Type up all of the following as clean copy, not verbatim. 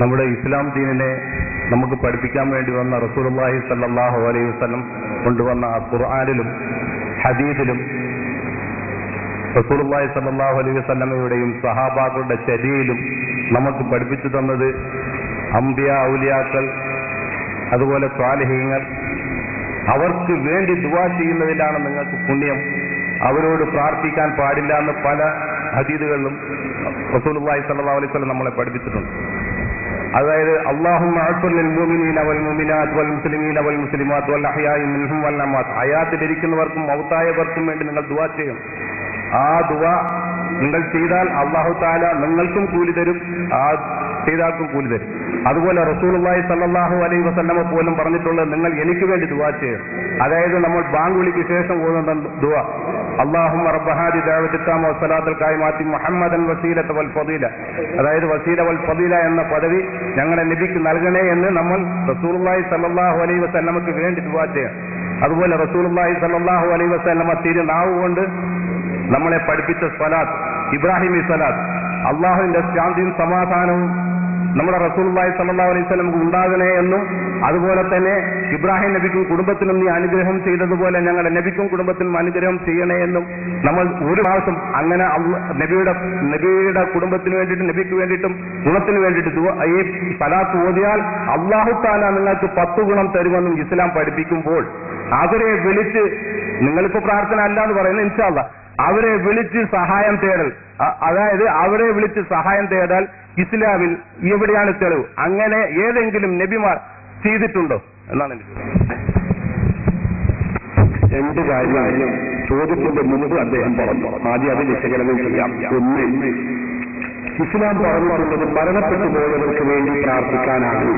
നമ്മുടെ ഇസ്ലാം ദീനിനെ നമുക്ക് പഠിപ്പിക്കാൻ വേണ്ടി വന്ന റസൂലുള്ളാഹി സ്വല്ലല്ലാഹു അലൈഹി വസല്ലം കൊണ്ടുവന്ന ഖുർആനിലും ഹദീസിലും റസൂലുള്ളാഹി സ്വല്ലല്ലാഹു അലൈഹി വസല്ലമയുടെയും സഹാബാക്കളുടെ ചര്യയിലും നമുക്ക് പഠിപ്പിച്ചു തന്നത് അംബിയ ഔലിയാക്കൾ അതുപോലെ സ്വാലിഹീങ്ങൾ അവർക്ക് വേണ്ടി ദുആ ചെയ്യുന്നതിലാണ് നിങ്ങൾക്ക് പുണ്യം, അവരോട് പ്രാർത്ഥിക്കാൻ പാടില്ല എന്ന് പല ഹദീസുകളിലും റസൂലുള്ളാഹി സ്വല്ലല്ലാഹു അലൈഹി വസല്ലം നമ്മളെ പഠിപ്പിച്ചിട്ടുണ്ട്. അതായത് അല്ലാഹുമ്മ അഗ്ഫിർ ലിൽ മുഅ്മിനീന വൽ മുഅ്മിനാത്ത് വൽ മുസ്ലിമീന വൽ മുസ്ലിമാത്ത് വൽ അഹ്യാഇ മിൻഹും വൽ അംവാത്ത്, ഹയാത്തിലിരിക്കുന്നവർക്കും മൗതായവർക്കും വേണ്ടി നിങ്ങൾ ദുആ ചെയ്യണം. ആ ദുആ നിങ്ങൾ ചെയ്താൽ അല്ലാഹു തആല നിങ്ങൾക്കും കൂലി തരും, ആ ചെയ്താൽക്കും കൂലി തരും. അതുപോലെ റസൂലുള്ളാഹി സ്വല്ലല്ലാഹു അലൈഹി വസല്ലമ പോലും പറഞ്ഞിട്ടുള്ളത് നിങ്ങൾ എനിക്ക് വേണ്ടി ദുആ ചെയ്യണം. അതായത് നമ്മൾ ബാങ്ക് വിളിക്ക് ശേഷം പോകുന്ന ദുആ അല്ലാഹുമ്മ റബ്ബ ഹാദി ദഅവത്തി തമ്മ വസ്സലാത്തുൽ ഖായിമത്തി മുഹമ്മദൻ വസീലത വൽ ഫദീല, അതായത് വസീല വൽ ഫദീല എന്ന പദവി ഞങ്ങളുടെ നബിക്ക് നൽകണേ എന്ന് നമ്മൾ റസൂലുള്ളാഹി സ്വല്ലല്ലാഹു അലൈഹി വസല്ലമക്ക് വേണ്ടി ദുആ ചെയ്യണം. അതുപോലെ റസൂലുള്ളാഹി സ്വല്ലല്ലാഹു അലൈഹി വസല്ലമ തിരുനാവ് കൊണ്ട് നമ്മളെ പഠിപ്പിച്ച സ്വലാത്ത് ഇബ്രാഹിമി സ്വലാത്ത്, അള്ളാഹുവിന്റെ ശാന്തിയും സമാധാനവും നമ്മുടെ റസൂലുള്ളാഹി സ്വല്ലല്ലാഹു അലൈഹി വസല്ലമക്ക് ഉണ്ടാകണേ എന്നും അതുപോലെ തന്നെ ഇബ്രാഹിം നബിക്കും കുടുംബത്തിനും നീ അനുഗ്രഹം ചെയ്തതുപോലെ ഞങ്ങളുടെ നബിക്കും കുടുംബത്തിനും അനുഗ്രഹം ചെയ്യണേ എന്നും നമ്മൾ ഒരു പ്രാവശ്യം അങ്ങനെ നബിയുടെ കുടുംബത്തിന് വേണ്ടിയിട്ടും നബിക്ക് വേണ്ടിയിട്ടും ഗുണത്തിന് വേണ്ടിയിട്ട് ഈ സ്വലാത്ത് ഓതിയാൽ അല്ലാഹു തആല നിങ്ങൾക്ക് 10 ഗുണം തരുമെന്നും ഇസ്ലാം പഠിപ്പിക്കുമ്പോൾ അവരെ വിളിച്ച്, നിങ്ങളിപ്പോ പ്രാർത്ഥന അല്ല എന്ന് പറയുന്നത് ഇൻഷാ അല്ലാഹ്, അവരെ വിളിച്ച് സഹായം തേടൽ, അതായത് അവരെ വിളിച്ച് സഹായം തേടാൽ ഇസ്ലാമിൽ എവിടെയാണ് തെളിവ്? അങ്ങനെ ഏതെങ്കിലും നബിമാർ ചെയ്തിട്ടുണ്ടോ എന്നാണ് എനിക്ക്. രണ്ട് കാര്യം ചോദ്യത്തിന്റെ മുമ്പ് അദ്ദേഹം പറഞ്ഞു, ആദ്യം അത് വിശകലനം ചെയ്യാം. ഒന്ന്, ഇസ്ലാം പറഞ്ഞിട്ടുള്ളത് മരണപ്പെട്ടു പോയവർക്ക് വേണ്ടി പ്രാർത്ഥിക്കാനാണ്.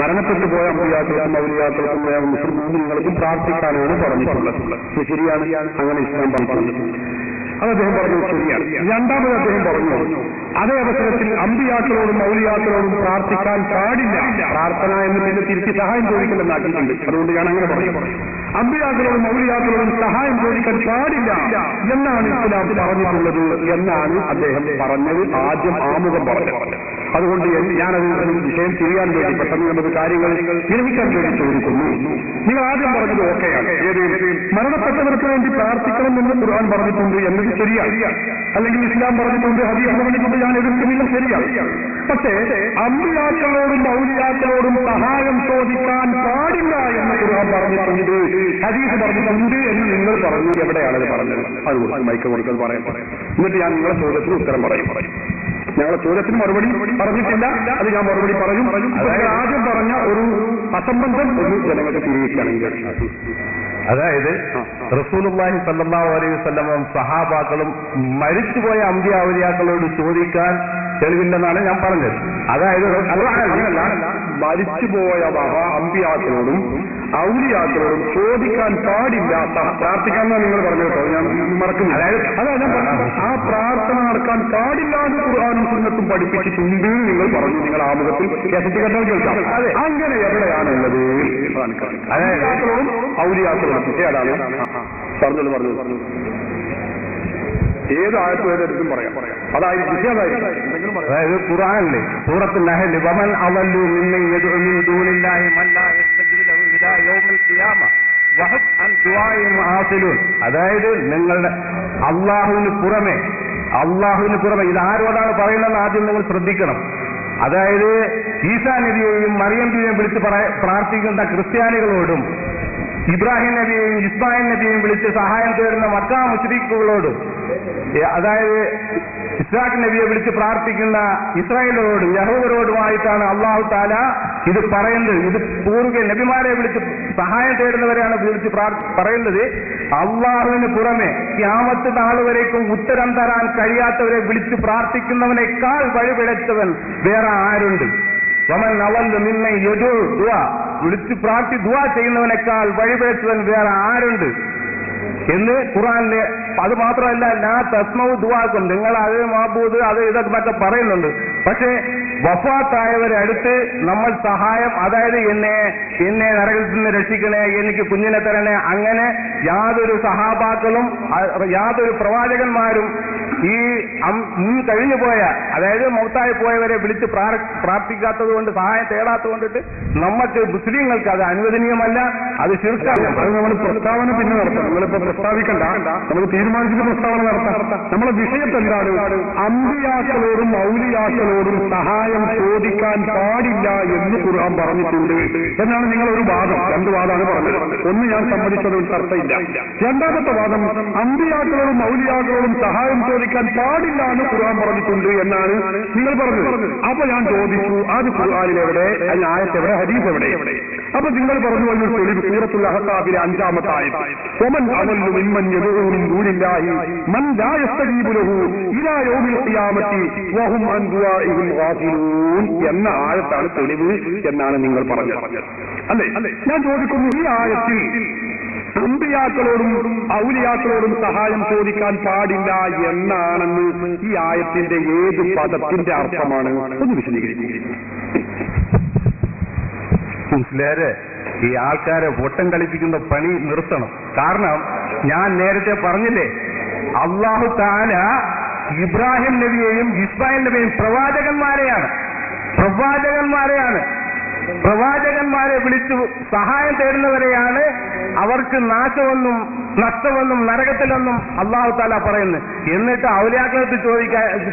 മരണപ്പെട്ടു പോയ അമ്പിയാക്കൾക്കും ഔലിയാക്കൾക്കും മുസ്ലിംകൾക്കും പ്രാർത്ഥിക്കാനാണ് പറഞ്ഞിട്ടുള്ളത്. ശരിയാണ്, അങ്ങനെ ഇസ്ലാം പറഞ്ഞിട്ടുണ്ട്. അത് അദ്ദേഹം പറഞ്ഞത് ശരിയാണ്. രണ്ടാമത് അദ്ദേഹം പറഞ്ഞു, അതേ അവസരത്തിൽ അമ്പിയാക്കളോടും ഔലിയാക്കളോടും പ്രാർത്ഥിക്കാൻ പാടില്ല. പ്രാർത്ഥന എന്ന് പിന്നെ തിരിച്ച് സഹായം ചോദിക്കലെന്നാക്കിയിട്ടുണ്ട്. അതുകൊണ്ട് ഞാൻ അങ്ങനെ പറഞ്ഞു, അമ്പിയാക്കളോടും ഔലിയാക്കളോടും സഹായം ചോദിക്കാൻ പാടില്ല എന്നാണ് ഇസ്ലാം പറഞ്ഞിട്ടുള്ളത് എന്നാണ് അദ്ദേഹം പറഞ്ഞത്. ആദ്യം ആമുഖം പറഞ്ഞത്. അതുകൊണ്ട് ഞാനത് വിഷയം തിരിയാൻ വേണ്ടി പെട്ടെന്ന് നമുക്ക് കാര്യങ്ങൾ ഗ്രഹിക്കാൻ വേണ്ടി ചോദിക്കുന്നു. നിങ്ങൾ ആദ്യം പറഞ്ഞത് ഓക്കെയാണ്, മരണപ്പെട്ടവർക്ക് വേണ്ടി പ്രാർത്ഥിക്കണം എന്ന് ഖുർആൻ പറഞ്ഞിട്ടുണ്ട് എന്നത് ശരിയാണ്, അല്ലെങ്കിൽ ഇസ്ലാം പറഞ്ഞിട്ടുണ്ട്, ഹദീസ് പറഞ്ഞിട്ടുണ്ട്, ഞാൻ എതിർക്കുന്നില്ല, ശരിയാണ്. പക്ഷേ അമ്പിയാക്കളോടും ഔലിയാക്കളോടും സഹായം ചോദിക്കാൻ പാടില്ല എന്ന് ഖുർആൻ പറഞ്ഞിട്ടുണ്ട്, ഹദീസ് പറഞ്ഞിട്ടുണ്ട് എന്ന് നിങ്ങൾ പറഞ്ഞു. എവിടെയാണത് പറഞ്ഞത്? അത് കൊടുക്കും, മൈക്ക് കൊടുക്കൽ പറയാൻ. എന്നിട്ട് ഞാൻ നിങ്ങളെ ചോദ്യത്തിന് ഉത്തരം പറയും. ഞങ്ങളെ ചോദ്യത്തിന് മറുപടി പറഞ്ഞിട്ടില്ല, അത് ഞാൻ മറുപടി പറയും. അതായത് ആദ്യം പറഞ്ഞ ഒരു അസംബന്ധം ഒന്ന് ജനങ്ങൾക്ക് തിരികെയാണെങ്കിൽ, അതായത് റസൂലുള്ളാഹി സ്വല്ലല്ലാഹു അലൈഹി വസല്ലം സഹാബാക്കളും മരിച്ചുപോയ അമ്പിയ ഔലിയാക്കളോട് ചോദിക്കാൻ തെളിവില്ലെന്നാണ് ഞാൻ പറഞ്ഞത്. അതായത് മരിച്ചുപോയ അമ്പിയാക്കളോടും ഔലിയാക്കളോടും ചോദിക്കാൻ പാടില്ല, പ്രാർത്ഥിക്കാമെന്നാണ് നിങ്ങൾ പറഞ്ഞത്. ഞാൻ മറക്കുന്നു. അതായത് ആ പ്രാർത്ഥന നടക്കാൻ പാടില്ല എന്ന് ഖുർആനും സുന്നത്തും പഠിപ്പിച്ചിട്ടുണ്ട് നിങ്ങൾ പറഞ്ഞു. നിങ്ങൾ ആമുഖത്തിൽ കേസറ്റ് കേട്ടാൽ കേൾക്കാം. അങ്ങനെ എവിടെയാണുള്ളത്? അമ്പിയാക്കളോടും ഔലിയാക്കളോടും ഏതാണ് പറഞ്ഞത്? ഏത് ആയത്തും ഏതെടുത്തും പറയാം. അതായത് ഖുർആനിലെ സൂറത്തുൽ നഹ്ൽ വമൻ അളല്ലു മിമ്മൻ യദ്ഉ മിൻ ദൂനില്ലാഹി മൻ ലാ യസ്തജീബു ലഹു ഇലാ യൗമിൽ ഖിയാമ വഹും അൻ ദുആഇഹിം ആസിലൂൻ. അതായത് നിങ്ങളുടെ അല്ലാഹുവിന് പുറമെ ഇത് ആരോടാണ് പറയുന്നതെന്ന് ആദ്യം നിങ്ങൾ ശ്രദ്ധിക്കണം. അതായത് ഈസാ നബിയെയും മറിയം നബിയെയും വിളിച്ച് പ്രാർത്ഥിക്കുന്ന ക്രിസ്ത്യാനികളോടും ഇബ്രാഹിം നബിയെയും ഇസ്മായിൽ നബിയെയും വിളിച്ച് സഹായം തേടുന്ന മക്കാ മുശ്രിക്കുകളോടും, അതായത് ഇസ്ഹാഖ് നബിയെ വിളിച്ച് പ്രാർത്ഥിക്കുന്ന ഇസ്രായേലോടും യഹൂദരോടുമായിട്ടാണ് അല്ലാഹു തആല ഇത് പറയുന്നത്. ഇത് പൂർവ്വ നബിമാരെ വിളിച്ച് സഹായം തേടുന്നവരെയാണ് വിളിച്ച് പറയുന്നത്. അള്ളാഹുവിന് പുറമെ ഖിയാമത്ത് നാൾ വരേക്കും ഉത്തരം തരാൻ കഴിയാത്തവരെ വിളിച്ച് പ്രാർത്ഥിക്കുന്നവനേക്കാൾ വഴിപിഴച്ചവൻ വേറെ ആരുണ്ട്? വമൻ അളല്ലു മിമ്മൻ യദ്ഉ ദുആ, വിളിച്ച് ദുആ ചെയ്യുന്നവനേക്കാൾ വഴിപിഴച്ചവൻ വേറെ ആരുണ്ട് എന്ന് ഖുർആനിലെ. അത് മാത്രമല്ല, ലാ തസ്മഉ ദുആക്കും, നിങ്ങൾ അത് മാബൂദ് അത് ഇതൊക്കെ പറയുന്നുണ്ട്. പക്ഷേ വഫാത്തായവരെ അടുത്ത് നമ്മൾ സഹായം, അതായത് എന്നെ നരകത്തിൽ നിന്ന് രക്ഷിക്കണേ, എനിക്ക് കുഞ്ഞിനെ തരണേ, അങ്ങനെ യാതൊരു സഹാബാക്കളും യാതൊരു പ്രവാചകന്മാരും ഈ ഈ കഴിഞ്ഞു പോയ, അതായത് മൗത്തായി പോയവരെ വിളിച്ച് പ്രാർത്ഥിക്കാത്തത് കൊണ്ട്, സഹായം തേടാത്തത് കൊണ്ടിട്ട് നമുക്ക് മുസ്ലിങ്ങൾക്ക് അത് അനുവദനീയമല്ല, അത് ശിർക്കാണ്. അത് നമ്മൾ പ്രസ്താവന പിന്നെ നടത്താം. നമ്മളിപ്പോ പ്രസ്താവിക്കണ്ട, നമുക്ക് തീരുമാനിച്ചിട്ട് പ്രസ്താവന നടത്താം. നമ്മളെ വിഷയത്തെ എന്താണ്? അമ്പിയാക്കളോടും ഔലിയാക്കളോടും സഹായം ചോദിക്കാൻ പാടില്ല എന്ന് ഖുർആൻ പറഞ്ഞിട്ടുണ്ട് എന്നാണ് നിങ്ങളൊരു വാദം. രണ്ട് വാദമാണ് പറഞ്ഞത്. ഒന്ന് ഞാൻ സമ്മതിച്ചത് അർത്ഥമില്ല. രണ്ടാമത്തെ വാദം, അമ്പിയാക്കളോടും ഔലിയാക്കളോടും സഹായം ചോദിക്കാൻ പാടില്ല എന്ന് ഖുർആൻ പറഞ്ഞിട്ടുണ്ട് എന്നാണ് നിങ്ങൾ പറഞ്ഞത്. അപ്പൊ ഞാൻ ചോദിച്ചു, അത് ഖുർആനിലെവിടെ, അതിന് ആയത്ത് എവിടെ, ഹദീസ് എവിടെ? അപ്പൊ നിങ്ങൾ പറഞ്ഞു ഒരു തെളിവ് സൂറത്തുൽ അഹ്സാബിലെ 5-ാമത്തെ ആയത്ത്, വമൻ അദല്ലു മിമ്മൻ യദഉ മിൻ ദൂനില്ലാഹി മൻ ലാ യസ്തജീബു ലഹു ഇലാ യൗമിൽ ഖിയാമത്തി വഹും അൻ ദുആഇഹിം ഗാഫിലൂൻ എന്ന ആയത്താണ് തെളിവ് എന്നാണ് നിങ്ങൾ പറഞ്ഞത്, അല്ലേ? ഞാൻ ചോദിക്കുന്നു, ഈ ആയത്തിൽ അമ്പിയാക്കളോടും ഔലിയാക്കളോടും സഹായം ചോദിക്കാൻ പാടില്ല എന്നാണെന്ന് ഈ ആയത്തിന്റെ ഏത് പദത്തിന്റെ അർത്ഥമാണ്? ഒന്ന് വിശദീകരിക്കും. മുസ്ലിയാരെ, ഈ ആൾക്കാരെ വട്ടം കളിപ്പിക്കുന്ന പണി നിർത്തണം. കാരണം ഞാൻ നേരത്തെ പറഞ്ഞില്ലേ, അല്ലാഹു തആല ഇബ്രാഹിം നബിയെയും ഇസ്മായിൽ നബിയെയും പ്രവാചകന്മാരെ വിളിച്ചു സഹായം തേടുന്നവരെയാണ് അവർക്ക് നാശമൊന്നും നഷ്ടമൊന്നും നരകത്തിലൊന്നും അല്ലാഹു തആല പറയുന്നത്. എന്നിട്ട് ഔലിയാക്കളടുത്ത്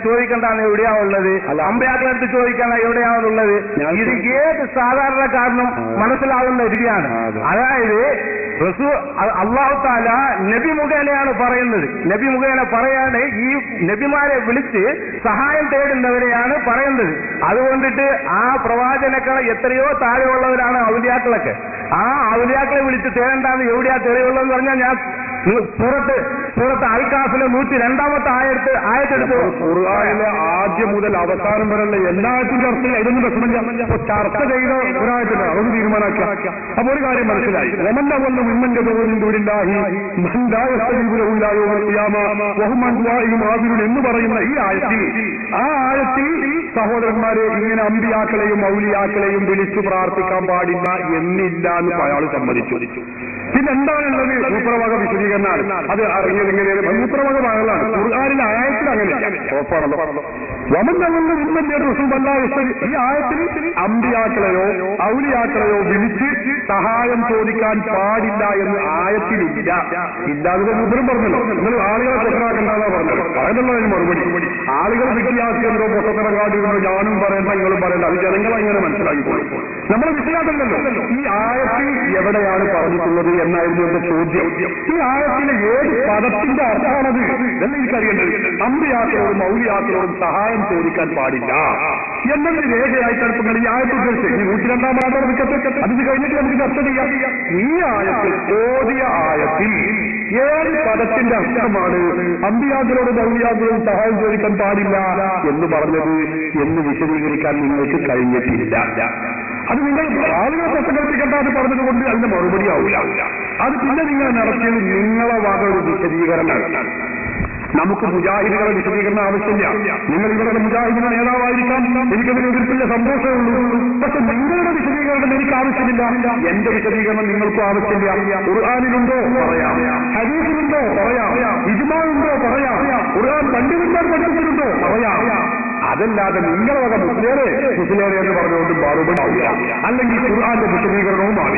ചോദിക്കേണ്ടാണ് എവിടെയാ ഉള്ളത്, അമ്പയാക്കളടുത്ത് ചോദിക്കാനാ എവിടെയാണുള്ളത്? ഇത് ഏത് സാധാരണക്കാരനും മനസ്സിലാവുന്ന രീതിയാണ്. അതായത് അല്ലാഹു തആല നബി മുഖേനയാണ് പറയുന്നത്. നബി മുഖേന പറയാണ് ഈ നബിമാരെ വിളിച്ച് സഹായം തേടുന്നവരെയാണ് പറയുന്നത്. അതുകൊണ്ടിട്ട് ആ പ്രവാചനക്കാൾ എത്രയോ താഴെയുള്ളവരാണ് ഔലിയാക്കളൊക്കെ. ആ ഔലിയാക്കളെ വിളിച്ച് തേടേണ്ടാന്ന് എവിടെയാ തെളിവുള്ളതെന്ന് പറഞ്ഞാൽ ഞാൻ സൂറത്ത് അൽ കഹ്ഫിലെ 102-ാമത്തെ ആയത്തെടുത്ത് ഖുർആനിലെ ആദ്യം മുതൽ അവസാനം വരെയുള്ള എല്ലാത്തിനും ചർച്ച ഇതൊന്നും പ്രശ്നമില്ല. ചർച്ച ചെയ്ത ഒരാഴ്ച അതൊന്ന് തീരുമാനാക്കുക. അപ്പൊ ഒരു കാര്യം മനസ്സിലായി, വമന്നവല്ല മിമ്മന്റെ ദൂരില്ലാഹി മൻ ലാ യസ്തജീബു ലഹു ഇലാ യൗമിൽ ഖിയാമ വഹും അൻ ദുആഇഹിം ഗാഫിലൂൻ എന്ന് പറയുന്ന ഈ ആയത്തിൽ, ആ ആയത്തിൽ സഹോദരന്മാരെ ഇങ്ങനെ അമ്പിയാക്കളെയും ഔലിയാക്കളെയും വിളിച്ചു പ്രാർത്ഥിക്കാൻ പാടില്ല എന്നില്ല എന്ന് അയാൾ സമ്മതിച്ചു. പിന്നെന്താണുള്ളത്? മൂത്രവക വിശദീകരണമാണ്. അത് അറിഞ്ഞത് ഇങ്ങനെയാണ്, മൂത്രവക ഭാഗങ്ങളാണ്. ഖുർആനിലെ ആയത്തിൽ അങ്ങനെയല്ല, ഉറപ്പാണല്ലോ. വമന്നവല്ല മിമ്മന്റെ റസൂലല്ലാഹി, ഈ ആയത്തിൽ അമ്പിയാക്കളെയോ ഔലിയാക്കളെയോ വിളിച്ച് സഹായം ചോദിക്കാൻ പാടില്ല എന്ന് ആയത്തിലില്ല. ഇല്ലാതെ മൂപ്പരും പറഞ്ഞല്ലോ, നിങ്ങൾ ആളുകളെ പൊട്ടനാക്കണ്ടെന്നാ പറഞ്ഞത്. പറയുന്നുള്ളതിന് മറുപടി, ആളുകൾ വിദ്യാർത്ഥികളോ പൊട്ടത്തരം കാട്ടിരുന്നോ ഞാനും പറയണ്ട നിങ്ങളും പറയണ്ട, അത് ജനങ്ങൾ അങ്ങനെ മനസ്സിലാക്കിക്കോളും. നമ്മൾ വിഷയാക്കണ്ടല്ലോ. ഈ ആയത്തിൽ എവിടെയാണ് പറഞ്ഞിട്ടുള്ളത് എന്നായിരുന്നു എന്റെ ചോദ്യം. ഈ ആയത്തിലെ ഏത് പദത്തിന്റെ അർത്ഥമാണത് എന്ന് എനിക്കറിയേണ്ടത്. അമ്പിയാക്കളോടും ഔലിയാക്കളോടും സഹായം ചോദിക്കാൻ പാടില്ല എന്നൊരു രേഖയായി ചിലപ്പോൾ ഈ ആയത്ത് ഉദ്ദേശിച്ച് ഈ 102-ാം ആയത്തോട് നിൽക്കട്ടെ, അത് കഴിഞ്ഞിട്ട് നമുക്ക് ചർച്ച ചെയ്യാം. ഈ ആയത്തിൽ ചോദ്യ ആയത്തിൽ ഏത് പദത്തിന്റെ അർത്ഥമാണ് അമ്പിയാക്കളോടും ഔലിയാക്കളോടും സഹായം ചോദിക്കാൻ പാടില്ല എന്ന് പറഞ്ഞത് എന്ന് വിശദീകരിക്കാൻ നിങ്ങൾക്ക് കഴിഞ്ഞിട്ടില്ല. അത് നിങ്ങൾ ആളുകളെ പ്രസംഗിപ്പിക്കേണ്ട അത് പറഞ്ഞതുകൊണ്ട് അതിന്റെ മറുപടി ആവില്ല. അത് പിന്നെ നിങ്ങൾ നടത്തിയത് നിങ്ങളെ വക ഒരു വിശദീകരണമാണ്. നമുക്ക് മുജാഹിദുകളുടെ വിശദീകരണം ആവശ്യമില്ല. നിങ്ങൾ ഇവരുടെ മുജാഹിദിന്റെ നേതാവായിരിക്കാം, എനിക്കതിന് എതിർപ്പില്ല, സന്തോഷമേ ഉള്ളൂ. പക്ഷെ നിങ്ങളുടെ വിശദീകരണം എനിക്ക് ആവശ്യമില്ല. എന്റെ വിശദീകരണം നിങ്ങൾക്കും ആവശ്യമില്ല. ഖുർആനിലുണ്ടോ പറയാം, ഹദീസിലുണ്ടോ പറയാം, ഇജ്മാഉണ്ടോ പറയാം, ഖുർആൻ പണ്ഡിതന്മാർ പഠിപ്പിച്ചിട്ടുണ്ടോ പറയാം. അതല്ലാതെ നിങ്ങളെ വക മുസ്ലിയാരെ എന്ന് പറഞ്ഞുകൊണ്ട് മറുപടി ആവില്ല, അല്ലെങ്കിൽ ഖുർആന്റെ വിശദീകരണവും ആവില്ല.